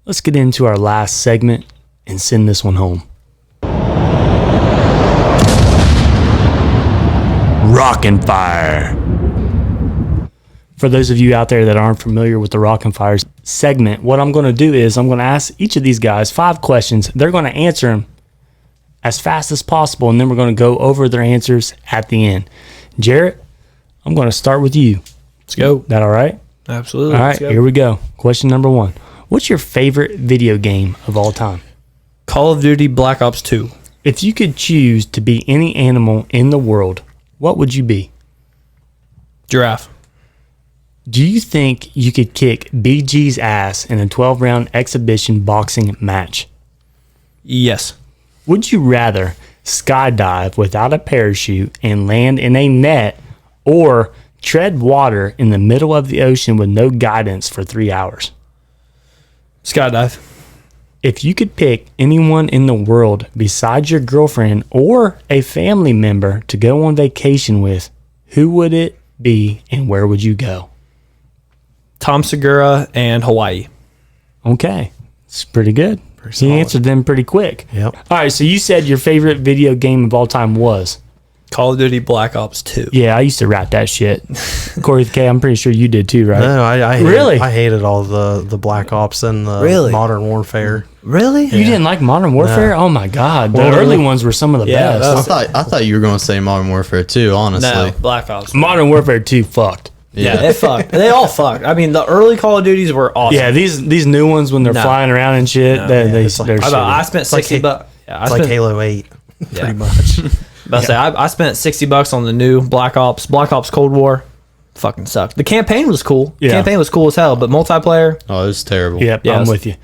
let's get into our last segment and send this one home. Rockin' Fire. For those of you out there that aren't familiar with the Rockin' Fire segment, what I'm going to do is I'm going to ask each of these guys 5 questions. They're going to answer them as fast as possible, and then we're going to go over their answers at the end. Jarrett, I'm going to start with you. Let's go. That all right? Absolutely. All right, here we go. Question number 1. What's your favorite video game of all time? Call of Duty Black Ops 2. If you could choose to be any animal in the world, what would you be? Giraffe. Do you think you could kick BG's ass in a 12-round exhibition boxing match? Yes. Would you rather skydive without a parachute and land in a net, or tread water in the middle of the ocean with no guidance for 3 hours? Skydive. If you could pick anyone in the world besides your girlfriend or a family member to go on vacation with, who would it be and where would you go? Tom Segura and Hawaii. Okay. It's pretty good. He answered them pretty quick. Yep. All right, so you said your favorite video game of all time was? Call of Duty Black Ops 2. Yeah, I used to rap that shit. Corey K, I'm pretty sure you did too, right? No, I Really? I hated all the Black Ops and the Really? Modern Warfare. Really? You didn't like Modern Warfare? No. Oh my God. The Well, early ones were some of the Yeah, best. I thought you were going to say Modern Warfare 2, honestly. No, Black Ops. Modern Warfare 2 fucked. Yeah, they fucked. They all fucked. I mean, the early Call of Duties were awesome. Yeah, these new ones when they're No. flying around and shit, No, they're it's like- shitty. I spent like 60 bucks. Yeah, It's like Halo 8, Yeah. pretty much. But I spent $60 on the new Black Ops Cold War. Fucking sucked. The campaign was cool. Yeah. Campaign was cool as hell, but multiplayer. Oh, it was terrible. Yep, Yeah, I'm with you.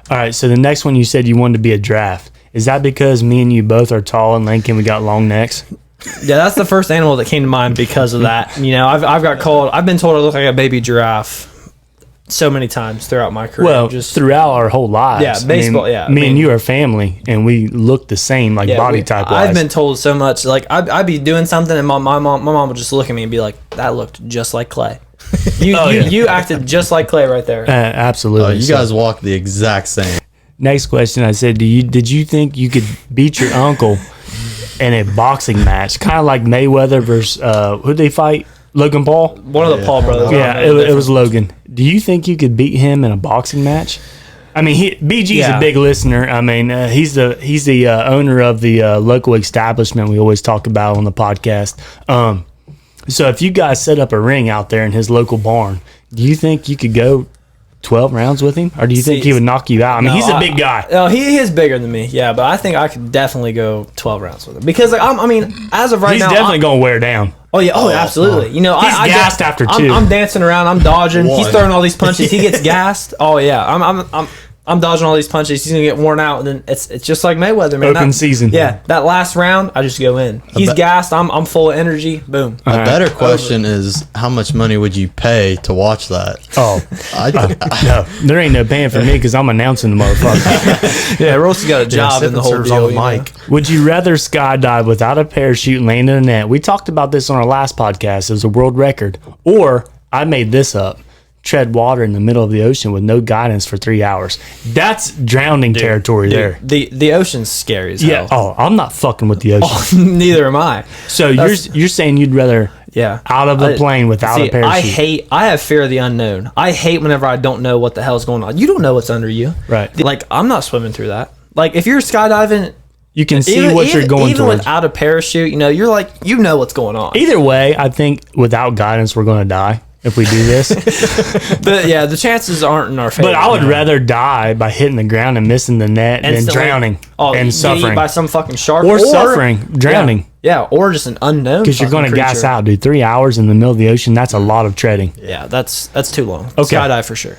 All right, so the next one you said you wanted to be a draft. Is that because me and you both are tall and lanky and we got long necks? Yeah, that's the first animal that came to mind because of that. You know, I've been told I look like a baby giraffe so many times throughout my career. Well, throughout our whole lives. Yeah, baseball, Me I and mean- you are family, and we look the same, like body type wise. I've been told so much. Like I'd be doing something, and my mom would just look at me and be like, "That looked just like Clay. You acted just like Clay right there." Absolutely. Oh, you guys walk the exact same. Next question, I said, did you think you could beat your uncle in a boxing match, kind of like Mayweather versus who'd they fight? Logan Paul. One of the Paul brothers. Yeah, it was Logan. Do you think you could beat him in a boxing match? I mean, BG's a big listener. I mean, he's the owner of the local establishment we always talk about on the podcast. So if you guys set up a ring out there in his local barn, do you think you could go 12 rounds with him, or do you think he would knock you out? I mean, he's a big guy. No, he is bigger than me. Yeah, but I think I could definitely go 12 rounds with him because, like, I mean, as of right He's now, definitely gonna wear down. Oh yeah, absolutely. You know, He's gassed after 2. I'm dancing around. I'm dodging. He's throwing all these punches. He gets gassed. Oh yeah, I'm dodging all these punches. He's gonna get worn out, and then it's just like Mayweather, man. Open season. Yeah, that last round, I just go in. He's gassed. I'm full of energy. Boom. A better question is, how much money would you pay to watch that? Oh, no, there ain't no paying for me because I'm announcing the motherfucker. Yeah, Rose's got a job Sip in the N whole Serve's deal. on the mic. Would you rather skydive without a parachute and land in a net? We talked about this on our last podcast. It was a world record. Or I made this up. Tread water in the middle of the ocean with no guidance for 3 hours. That's drowning territory there. The ocean's scary as hell. Yeah. Oh, I'm not fucking with the ocean. Neither am I. So you're saying you'd rather out of the plane without a parachute? I have fear of the unknown. I hate whenever I don't know what the hell's going on. You don't know what's under you. Right. Like, I'm not swimming through that. Like, if you're skydiving, you can see what you're going even towards. without a parachute, you know, you're like, you know what's going on. Either way, I think without guidance, we're going to die if we do this. But yeah, the chances aren't in our favor. But I would rather die by hitting the ground and missing the net than drowning and suffering. By some fucking shark. Or suffering, drowning. Yeah, or just an unknown. Because you're going to gas out, dude. 3 hours in the middle of the ocean, that's a lot of treading. Yeah, that's too long. Okay. Skydive for sure.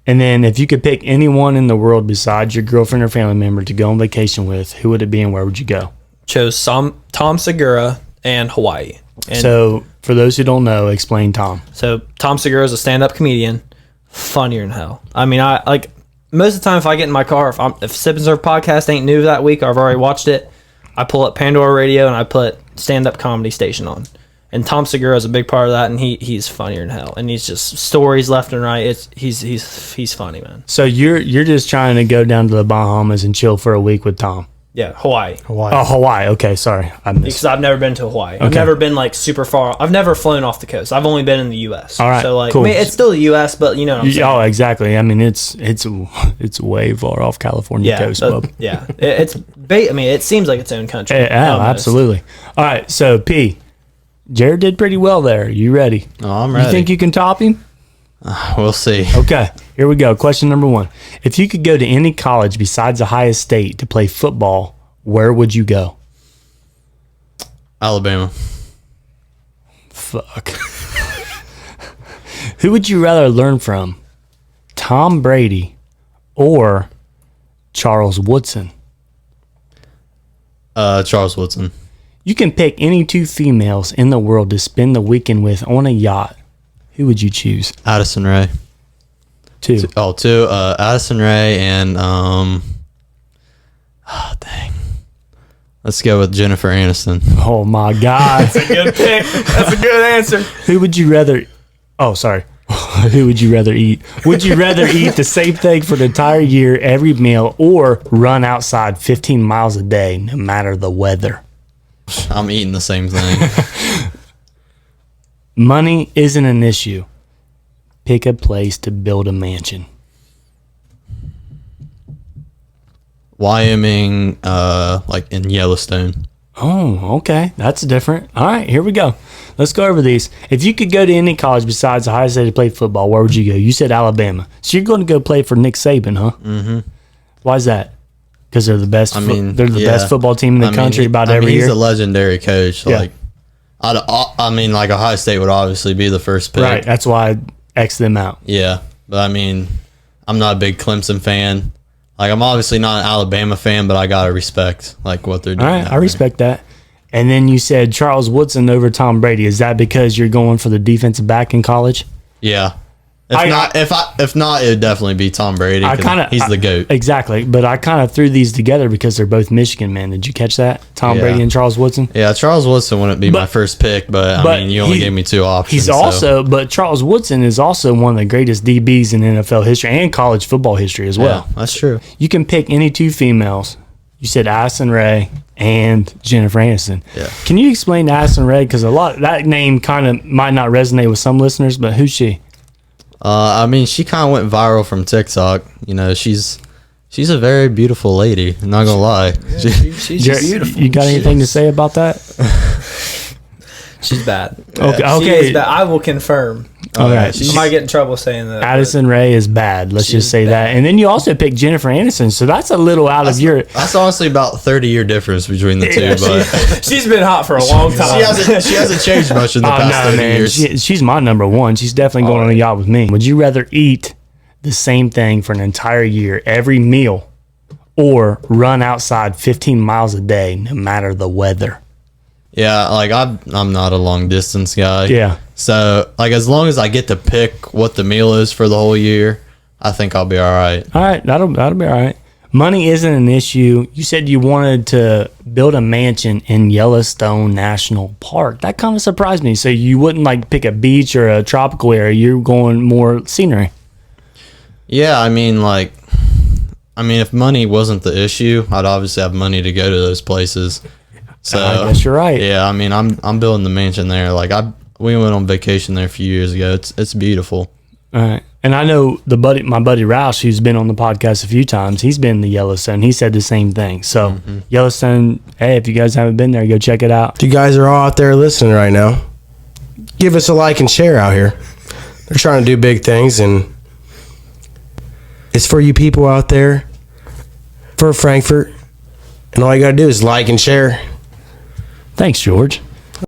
And then if you could pick anyone in the world besides your girlfriend or family member to go on vacation with, who would it be and where would you go? Chose Tom Segura and Hawaii. And so for those who don't know, explain Tom. So Tom Segura is a stand-up comedian, funnier than hell. I mean, I like most of the time if I get in my car, if Sip N Serve podcast ain't new that week, or I've already watched it, I pull up Pandora Radio and I put stand-up comedy station on, And Tom Segura is a big part of that, and he's funnier than hell, and he's just stories left and right. He's funny, man. So you're just trying to go down to the Bahamas and chill for a week with Tom. Yeah, Hawaii. Oh, Hawaii. Okay, sorry, I missed. Because I've never been to Hawaii. I've never been like super far. I've never flown off the coast. I've only been in the U.S. All right, so like, cool. I mean, it's still the U.S., but you know what I'm saying. Oh, exactly. I mean, it's way far off California coast, bub. Yeah, I mean, it seems like its own country. Yeah, absolutely. All right, so P, Jared did pretty well there. You ready? Oh, I'm ready. You think you can top him? We'll see. Okay, here we go. Question number 1. If you could go to any college besides Ohio State to play football, where would you go? Alabama. Fuck. Who would you rather learn from? Tom Brady or Charles Woodson? Charles Woodson. You can pick any 2 females in the world to spend the weekend with on a yacht. Who would you choose? Addison Rae. 2. Two. Addison Rae and dang. Let's go with Jennifer Aniston. Oh my God. That's a good pick. That's a good answer. Who would you rather? Oh, sorry. Who would you rather eat? Would you rather eat the same thing for the entire year, every meal, or run outside 15 miles a day, no matter the weather? I'm eating the same thing. Money isn't an issue. Pick a place to build a mansion. Wyoming, like in Yellowstone. Oh, okay. That's different. All right, here we go. Let's go over these. If you could go to any college besides Ohio State to play football, where would you go? You said Alabama. So you're going to go play for Nick Saban, huh? Mm-hmm. Why is that? Because they're the best. They're the best football team in the country every year. He's a legendary coach. Yeah. Like, like Ohio State would obviously be the first pick. Right. That's why I X them out. Yeah, but I mean, I'm not a big Clemson fan. Like, I'm obviously not an Alabama fan, but I gotta respect like what they're doing. All right, I respect that. And then you said Charles Woodson over Tom Brady. Is that because you're going for the defensive back in college? Yeah. If not, it would definitely be Tom Brady. He's the GOAT. Exactly. But I kind of threw these together because they're both Michigan men. Did you catch that? Tom Brady and Charles Woodson? Yeah, Charles Woodson wouldn't be my first pick, but I mean, you only gave me 2 options. But Charles Woodson is also one of the greatest DBs in NFL history and college football history as well. Yeah, that's true. You can pick any 2 females. You said Addison Rae and Jennifer Aniston. Yeah. Can you explain Addison Rae? Because that name kind of might not resonate with some listeners, but who's she? I mean, she kind of went viral from TikTok. You know, she's a very beautiful lady. I'm not gonna lie. Yeah, she's beautiful. You got anything to say about that? She's bad. Okay. She is bad. I will confirm. All right. She might get in trouble saying that. Addison Rae is bad. Let's just say that. And then you also picked Jennifer Aniston, so that's a little out of your. That's honestly about 30-year difference between the two. But she's been hot for a long time. She hasn't changed much in the past 30 years. She's my number 1. She's definitely going on a yacht with me. Would you rather eat the same thing for an entire year, every meal, or run outside 15 miles a day, no matter the weather? Yeah, like I'm not a long distance guy. Yeah. So like as long as I get to pick what the meal is for the whole year, I think I'll be all right. All right, that'll be all right. Money isn't an issue. You said you wanted to build a mansion in Yellowstone National Park. That kind of surprised me. So you wouldn't like pick a beach or a tropical area. You're going more scenery. Yeah, I mean if money wasn't the issue, I'd obviously have money to go to those places. So I guess you're right. Yeah, I mean, I'm building the mansion there. Like we went on vacation there a few years ago. It's beautiful. All right, and I know my buddy Roush, who's been on the podcast a few times. He's been to Yellowstone. He said the same thing. So Yellowstone, hey, if you guys haven't been there, go check it out. You guys are all out there listening right now. Give us a like and share out here. They're trying to do big things, and it's for you people out there, for Frankfurt, and all you got to do is like and share. Thanks, George.